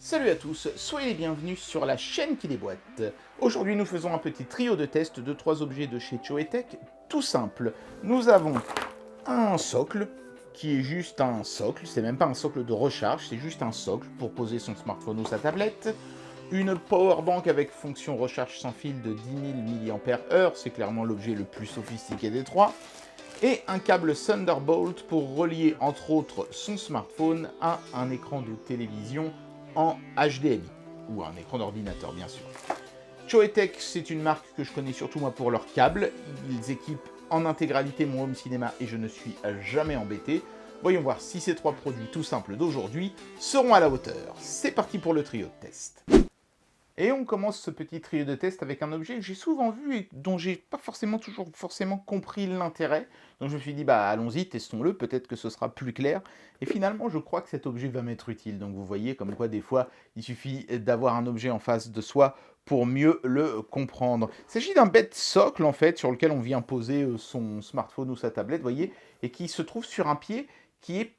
Salut à tous, soyez les bienvenus sur la chaîne qui déboîte. Aujourd'hui nous faisons un petit trio de tests de 3 objets de chez Choetech, tout simple. Nous avons un socle, qui est juste un socle, c'est même pas un socle de recharge, c'est juste un socle pour poser son smartphone ou sa tablette. Une powerbank avec fonction recharge sans fil de 10 000 mAh, c'est clairement l'objet le plus sophistiqué des trois. Et un câble Thunderbolt pour relier entre autres son smartphone à un écran de télévision en HDMI, ou un écran d'ordinateur bien sûr. Choetech, c'est une marque que je connais surtout moi pour leurs câbles. Ils équipent en intégralité mon home cinéma et je ne suis jamais embêté. Voyons voir si ces 3 produits tout simples d'aujourd'hui seront à la hauteur. C'est parti pour le trio de test. Et on commence ce petit trio de test avec un objet que j'ai souvent vu et dont j'ai pas toujours compris l'intérêt. Donc je me suis dit, bah allons-y, testons-le, peut-être que ce sera plus clair. Et finalement, je crois que cet objet va m'être utile. Donc vous voyez comme quoi des fois, il suffit d'avoir un objet en face de soi pour mieux le comprendre. Il s'agit d'un bête socle en fait, sur lequel on vient poser son smartphone ou sa tablette, vous voyez, et qui se trouve sur un pied qui est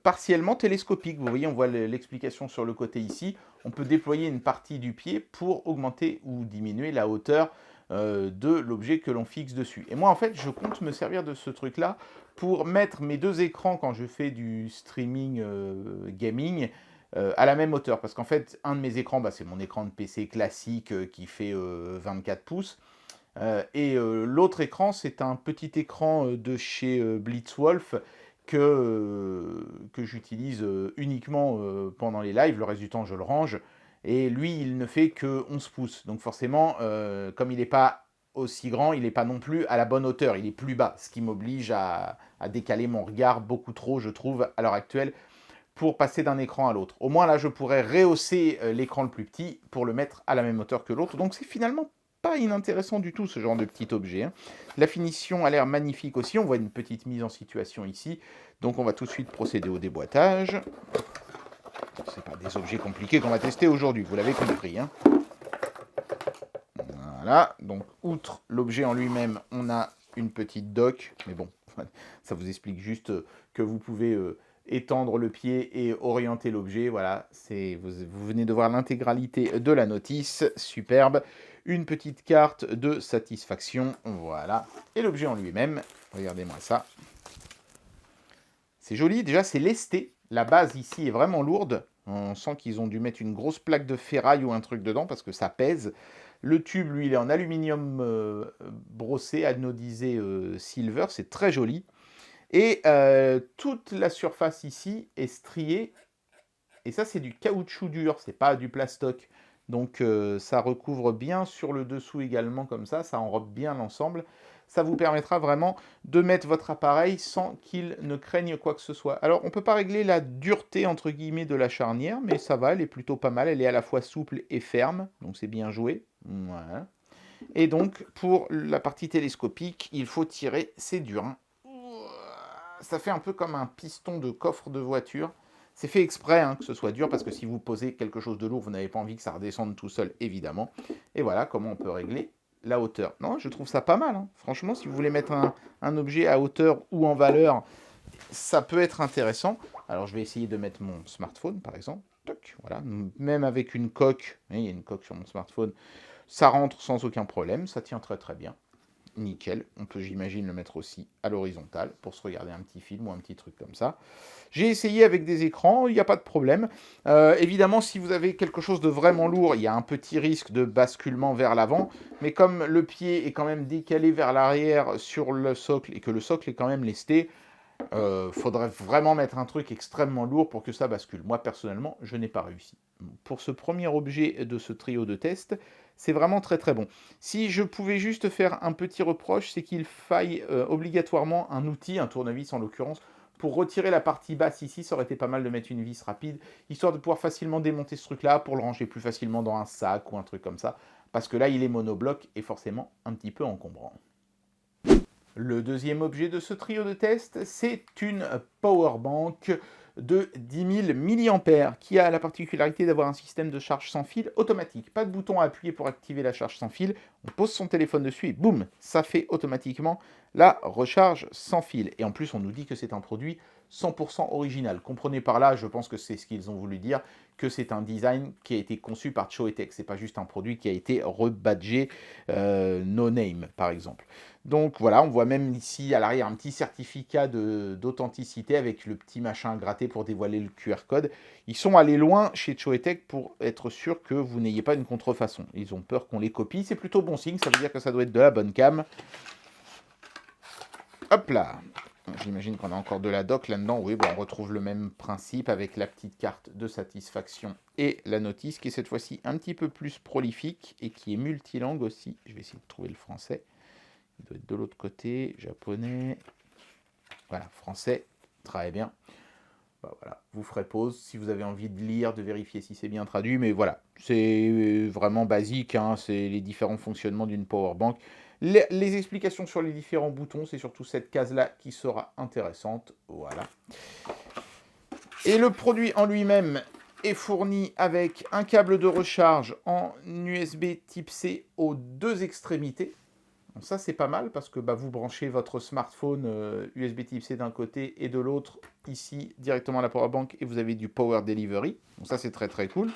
partiellement télescopique. Vous voyez, on voit l'explication sur le côté ici. On peut déployer une partie du pied pour augmenter ou diminuer la hauteur de l'objet que l'on fixe dessus. Et moi, en fait, je compte me servir de ce truc-là pour mettre mes 2 écrans quand je fais du streaming gaming à la même hauteur. Parce qu'en fait, un de mes écrans, bah, c'est mon écran de PC classique qui fait 24 pouces. L'autre écran, c'est un petit écran de chez Blitzwolf que j'utilise uniquement pendant les lives. Le reste du temps, je le range. Et lui, il ne fait que 11 pouces. Donc forcément, comme il n'est pas aussi grand, il n'est pas non plus à la bonne hauteur. Il est plus bas, ce qui m'oblige à décaler mon regard beaucoup trop, je trouve, à l'heure actuelle, pour passer d'un écran à l'autre. Au moins, là, je pourrais rehausser l'écran le plus petit pour le mettre à la même hauteur que l'autre. Donc c'est finalement pas inintéressant du tout, ce genre de petit objet. Hein. La finition a l'air magnifique aussi. On voit une petite mise en situation ici. Donc on va tout de suite procéder au déboîtage. C'est pas des objets compliqués qu'on va tester aujourd'hui, vous l'avez compris. Hein. Voilà, donc outre l'objet en lui-même, on a une petite dock. Mais bon, ça vous explique juste que vous pouvez étendre le pied et orienter l'objet. Voilà, vous venez de voir l'intégralité de la notice. Superbe. Une petite carte de satisfaction. Voilà. Et l'objet en lui-même, regardez-moi ça. C'est joli. Déjà, c'est lesté. La base ici est vraiment lourde. On sent qu'ils ont dû mettre une grosse plaque de ferraille ou un truc dedans parce que ça pèse. Le tube, lui, il est en aluminium brossé, anodisé silver. C'est très joli. Et toute la surface ici est striée. Et ça, c'est du caoutchouc dur, c'est pas du plastoc. Donc ça recouvre bien sur le dessous également comme ça enrobe bien l'ensemble. Ça vous permettra vraiment de mettre votre appareil sans qu'il ne craigne quoi que ce soit. Alors on ne peut pas régler la dureté entre guillemets de la charnière, mais ça va, elle est plutôt pas mal. Elle est à la fois souple et ferme, donc c'est bien joué. Voilà. Et donc pour la partie télescopique, il faut tirer, c'est dur. Hein. Ça fait un peu comme un piston de coffre de voiture. C'est fait exprès que ce soit dur, parce que si vous posez quelque chose de lourd, vous n'avez pas envie que ça redescende tout seul, évidemment. Et voilà comment on peut régler la hauteur. Non, je trouve ça pas mal. Hein. Franchement, si vous voulez mettre un objet à hauteur ou en valeur, ça peut être intéressant. Alors, je vais essayer de mettre mon smartphone, par exemple. Toc, voilà. Même avec une coque, il y a une coque sur mon smartphone, ça rentre sans aucun problème. Ça tient très très bien. Nickel, on peut j'imagine le mettre aussi à l'horizontale pour se regarder un petit film ou un petit truc comme ça. J'ai essayé avec des écrans, il n'y a pas de problème. Évidemment, si vous avez quelque chose de vraiment lourd, il y a un petit risque de basculement vers l'avant, mais comme le pied est quand même décalé vers l'arrière sur le socle et que le socle est quand même lesté, faudrait vraiment mettre un truc extrêmement lourd pour que ça bascule. Moi, personnellement, je n'ai pas réussi. Pour ce premier objet de ce trio de test, c'est vraiment très très bon. Si je pouvais juste faire un petit reproche, c'est qu'il faille obligatoirement un outil, un tournevis en l'occurrence, pour retirer la partie basse ici. Ça aurait été pas mal de mettre une vis rapide, histoire de pouvoir facilement démonter ce truc-là, pour le ranger plus facilement dans un sac ou un truc comme ça, parce que là, il est monobloc et forcément un petit peu encombrant. Le deuxième objet de ce trio de test, c'est une powerbank de 10 000 mAh qui a la particularité d'avoir un système de charge sans fil automatique. Pas de bouton à appuyer pour activer la charge sans fil. On pose son téléphone dessus et boum, ça fait automatiquement la recharge sans fil. Et en plus, on nous dit que c'est un produit 100% original. Comprenez par là, je pense que c'est ce qu'ils ont voulu dire, que c'est un design qui a été conçu par Choetech. C'est pas juste un produit qui a été rebadgé no name, par exemple. Donc voilà, on voit même ici à l'arrière un petit certificat d'authenticité avec le petit machin à gratter pour dévoiler le QR code. Ils sont allés loin chez Choetech pour être sûr que vous n'ayez pas une contrefaçon. Ils ont peur qu'on les copie. C'est plutôt bon signe, ça veut dire que ça doit être de la bonne cam. Hop là. J'imagine qu'on a encore de la doc là-dedans. Oui, bon, on retrouve le même principe avec la petite carte de satisfaction et la notice qui est cette fois-ci un petit peu plus prolifique et qui est multilangue aussi. Je vais essayer de trouver le français. Il doit être de l'autre côté. Japonais. Voilà, français. Très bien. Bah, voilà, vous ferez pause si vous avez envie de lire, de vérifier si c'est bien traduit. Mais voilà, c'est vraiment basique. Hein, c'est les différents fonctionnements d'une powerbank. Les explications sur les différents boutons, c'est surtout cette case-là qui sera intéressante. Voilà. Et le produit en lui-même est fourni avec un câble de recharge en USB type C aux deux extrémités. Donc ça, c'est pas mal parce que vous branchez votre smartphone USB type C d'un côté et de l'autre, ici, directement à la powerbank et vous avez du power delivery. Donc ça, c'est très très cool.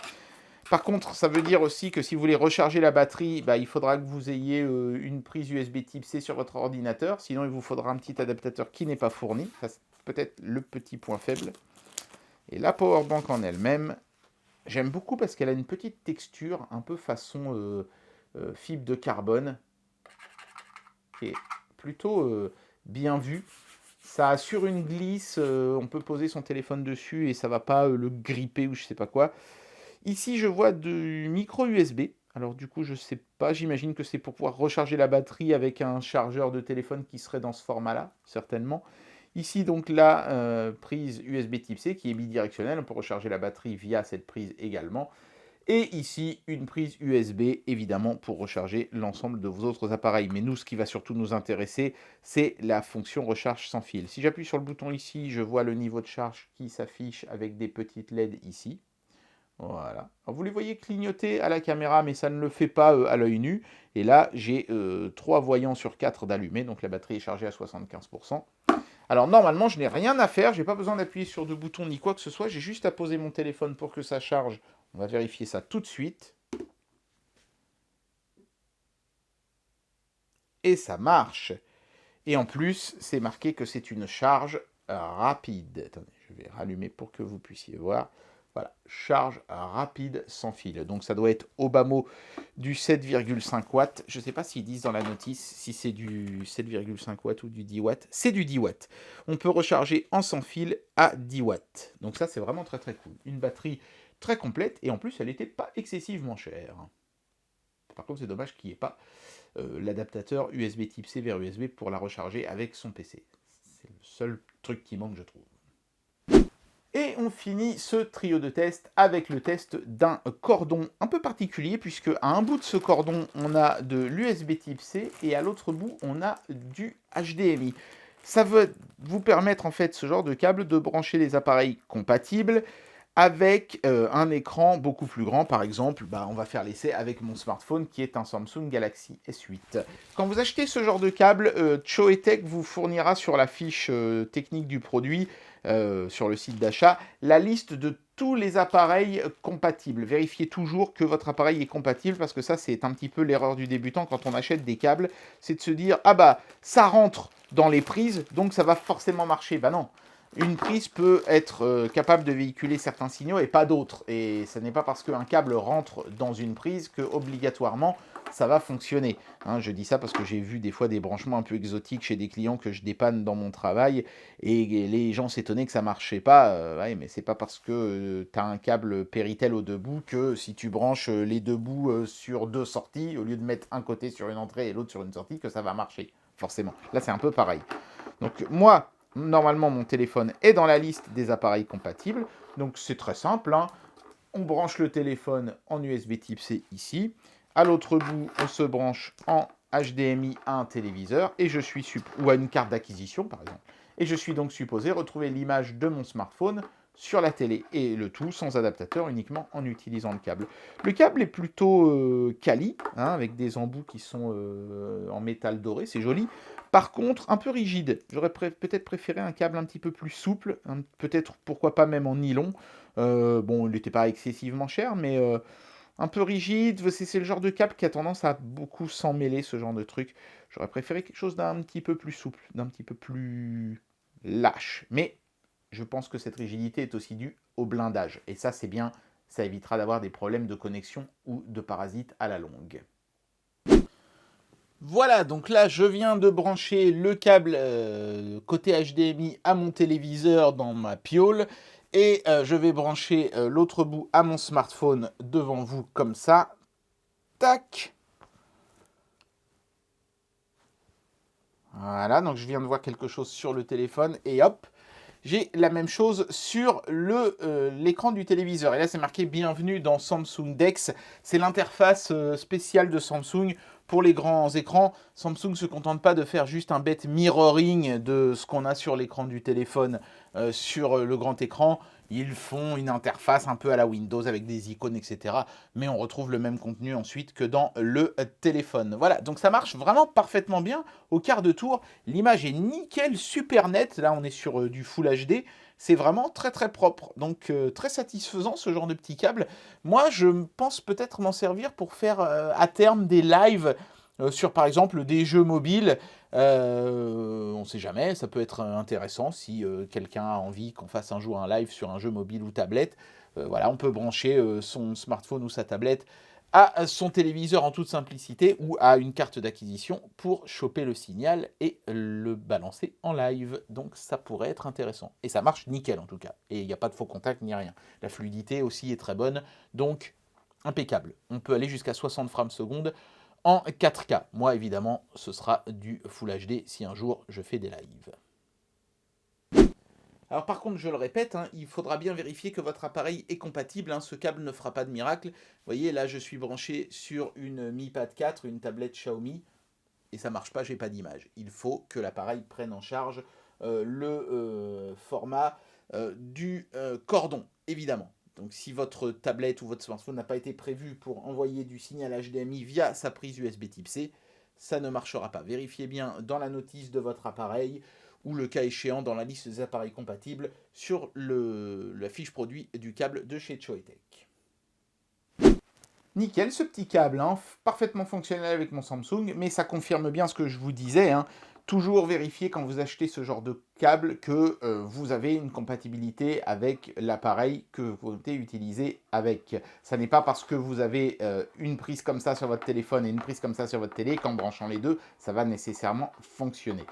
Par contre, ça veut dire aussi que si vous voulez recharger la batterie, il faudra que vous ayez une prise USB type C sur votre ordinateur. Sinon, il vous faudra un petit adaptateur qui n'est pas fourni. Ça, c'est peut-être le petit point faible. Et la powerbank en elle-même, j'aime beaucoup parce qu'elle a une petite texture un peu façon fibre de carbone. Qui est plutôt bien vue. Ça assure une glisse. On peut poser son téléphone dessus et ça ne va pas le gripper ou je ne sais pas quoi. Ici, je vois du micro USB. Alors du coup, je ne sais pas, j'imagine que c'est pour pouvoir recharger la batterie avec un chargeur de téléphone qui serait dans ce format-là, certainement. Ici, donc, la prise USB type C qui est bidirectionnelle. On peut recharger la batterie via cette prise également. Et ici, une prise USB, évidemment, pour recharger l'ensemble de vos autres appareils. Mais nous, ce qui va surtout nous intéresser, c'est la fonction recharge sans fil. Si j'appuie sur le bouton ici, je vois le niveau de charge qui s'affiche avec des petites LED ici. Voilà. Alors, vous les voyez clignoter à la caméra, mais ça ne le fait pas à l'œil nu. Et là, j'ai 3 voyants sur 4 d'allumés, donc la batterie est chargée à 75%. Alors normalement, je n'ai rien à faire, je n'ai pas besoin d'appuyer sur de boutons ni quoi que ce soit, j'ai juste à poser mon téléphone pour que ça charge. On va vérifier ça tout de suite. Et ça marche. Et en plus, c'est marqué que c'est une charge rapide. Attendez, je vais rallumer pour que vous puissiez voir. Voilà, charge rapide sans fil. Donc ça doit être au bas mot du 7,5 watts. Je ne sais pas s'ils disent dans la notice si c'est du 7,5 watts ou du 10 watts. C'est du 10 watts. On peut recharger en sans fil à 10 watts. Donc ça, c'est vraiment très très cool. Une batterie très complète et en plus, elle n'était pas excessivement chère. Par contre, c'est dommage qu'il n'y ait pas l'adaptateur USB type C vers USB pour la recharger avec son PC. C'est le seul truc qui manque, je trouve. Et on finit ce trio de tests avec le test d'un cordon un peu particulier, puisque à un bout de ce cordon, on a de l'USB type C et à l'autre bout, on a du HDMI. Ça va vous permettre, en fait, ce genre de câble, de brancher les appareils compatibles avec un écran beaucoup plus grand. Par exemple, on va faire l'essai avec mon smartphone qui est un Samsung Galaxy S8. Quand vous achetez ce genre de câble, Choetech vous fournira sur la fiche technique du produit, sur le site d'achat, la liste de tous les appareils compatibles. Vérifiez toujours que votre appareil est compatible parce que ça, c'est un petit peu l'erreur du débutant quand on achète des câbles. C'est de se dire, ça rentre dans les prises, donc ça va forcément marcher. Non. Une prise peut être capable de véhiculer certains signaux et pas d'autres. Et ce n'est pas parce qu'un câble rentre dans une prise que obligatoirement ça va fonctionner. Hein, je dis ça parce que j'ai vu des fois des branchements un peu exotiques chez des clients que je dépanne dans mon travail et les gens s'étonnaient que ça marchait pas. Ouais, mais c'est pas parce que tu as un câble Péritel aux deux bouts que si tu branches les deux bouts sur deux sorties, au lieu de mettre un côté sur une entrée et l'autre sur une sortie, que ça va marcher. Forcément. Là, c'est un peu pareil. Donc moi, normalement, mon téléphone est dans la liste des appareils compatibles. Donc, c'est très simple. Hein. On branche le téléphone en USB type C ici. À l'autre bout, on se branche en HDMI à un téléviseur et ou à une carte d'acquisition, par exemple. Et je suis donc supposé retrouver l'image de mon smartphone sur la télé. Et le tout sans adaptateur, uniquement en utilisant le câble. Le câble est plutôt quali, hein, avec des embouts qui sont en métal doré. C'est joli. Par contre, un peu rigide. J'aurais peut-être préféré un câble un petit peu plus souple, peut-être pourquoi pas même en nylon. Bon, il n'était pas excessivement cher, mais un peu rigide. C'est le genre de câble qui a tendance à beaucoup s'emmêler, ce genre de truc. J'aurais préféré quelque chose d'un petit peu plus souple, d'un petit peu plus lâche. Mais je pense que cette rigidité est aussi due au blindage. Et ça, c'est bien, ça évitera d'avoir des problèmes de connexion ou de parasites à la longue. Voilà, donc là, je viens de brancher le câble côté HDMI à mon téléviseur dans ma piole. Et je vais brancher l'autre bout à mon smartphone devant vous, comme ça. Tac. Voilà, donc je viens de voir quelque chose sur le téléphone. Et hop, j'ai la même chose sur l'écran du téléviseur. Et là, c'est marqué « Bienvenue dans Samsung DeX ». C'est l'interface spéciale de Samsung pour les grands écrans. Samsung ne se contente pas de faire juste un bête mirroring de ce qu'on a sur l'écran du téléphone sur le grand écran. Ils font une interface un peu à la Windows avec des icônes, etc. Mais on retrouve le même contenu ensuite que dans le téléphone. Voilà, donc ça marche vraiment parfaitement bien au quart de tour. L'image est nickel, super nette. Là, on est sur du Full HD. C'est vraiment très très propre. Donc très satisfaisant ce genre de petit câble. Moi, je pense peut-être m'en servir pour faire à terme des lives sur par exemple des jeux mobiles. On ne sait jamais, ça peut être intéressant si quelqu'un a envie qu'on fasse un jour un live sur un jeu mobile ou tablette. Voilà, on peut brancher son smartphone ou sa tablette à son téléviseur en toute simplicité ou à une carte d'acquisition pour choper le signal et le balancer en live. Donc ça pourrait être intéressant. Et ça marche nickel en tout cas. Et il n'y a pas de faux contact ni rien. La fluidité aussi est très bonne. Donc impeccable. On peut aller jusqu'à 60 frames secondes en 4K. Moi, évidemment, ce sera du Full HD si un jour je fais des lives. Alors par contre, je le répète, il faudra bien vérifier que votre appareil est compatible. Ce câble ne fera pas de miracle. Vous voyez, là, je suis branché sur une Mi Pad 4, une tablette Xiaomi, et ça ne marche pas, j'ai pas d'image. Il faut que l'appareil prenne en charge le format du cordon, évidemment. Donc si votre tablette ou votre smartphone n'a pas été prévu pour envoyer du signal HDMI via sa prise USB type C, ça ne marchera pas. Vérifiez bien dans la notice de votre appareil ou le cas échéant dans la liste des appareils compatibles sur la fiche produit du câble de chez Choetech. Nickel ce petit câble, parfaitement fonctionnel avec mon Samsung, mais ça confirme bien ce que je vous disais. Toujours vérifier quand vous achetez ce genre de câble que vous avez une compatibilité avec l'appareil que vous comptez utiliser avec. Ça n'est pas parce que vous avez une prise comme ça sur votre téléphone et une prise comme ça sur votre télé qu'en branchant les deux, ça va nécessairement fonctionner.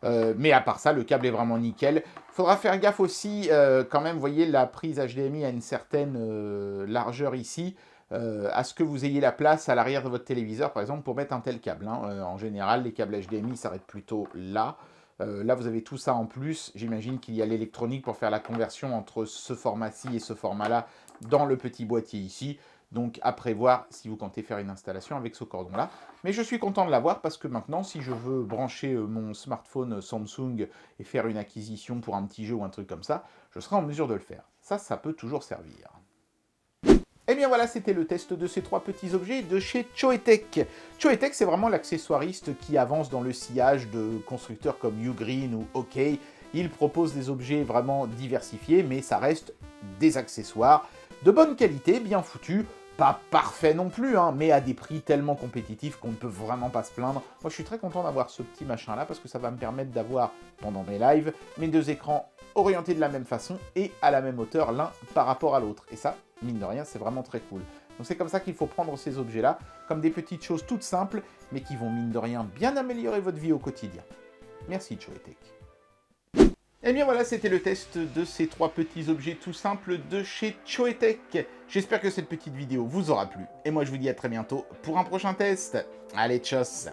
Mais à part ça, le câble est vraiment nickel. Il faudra faire gaffe aussi, quand même, vous voyez, la prise HDMI a une certaine largeur ici. À ce que vous ayez la place à l'arrière de votre téléviseur, par exemple, pour mettre un tel câble. En général, les câbles HDMI s'arrêtent plutôt là. Là, vous avez tout ça en plus. J'imagine qu'il y a l'électronique pour faire la conversion entre ce format-ci et ce format-là dans le petit boîtier ici. Donc, à prévoir si vous comptez faire une installation avec ce cordon-là. Mais je suis content de l'avoir parce que maintenant, si je veux brancher mon smartphone Samsung et faire une acquisition pour un petit jeu ou un truc comme ça, je serai en mesure de le faire. Ça peut toujours servir. Et bien voilà, c'était le test de ces 3 petits objets de chez Choetech. Choetech, c'est vraiment l'accessoiriste qui avance dans le sillage de constructeurs comme Ugreen ou OK. Il propose des objets vraiment diversifiés, mais ça reste des accessoires de bonne qualité, bien foutus. Pas parfait non plus, mais à des prix tellement compétitifs qu'on ne peut vraiment pas se plaindre. Moi, je suis très content d'avoir ce petit machin-là, parce que ça va me permettre d'avoir, pendant mes lives, mes 2 écrans orientés de la même façon et à la même hauteur l'un par rapport à l'autre. Et ça, mine de rien, c'est vraiment très cool. Donc c'est comme ça qu'il faut prendre ces objets-là, comme des petites choses toutes simples, mais qui vont, mine de rien, bien améliorer votre vie au quotidien. Merci, Choetech. Et bien voilà, c'était le test de ces 3 petits objets tout simples de chez Choetech. J'espère que cette petite vidéo vous aura plu. Et moi, je vous dis à très bientôt pour un prochain test. Allez, tchuss!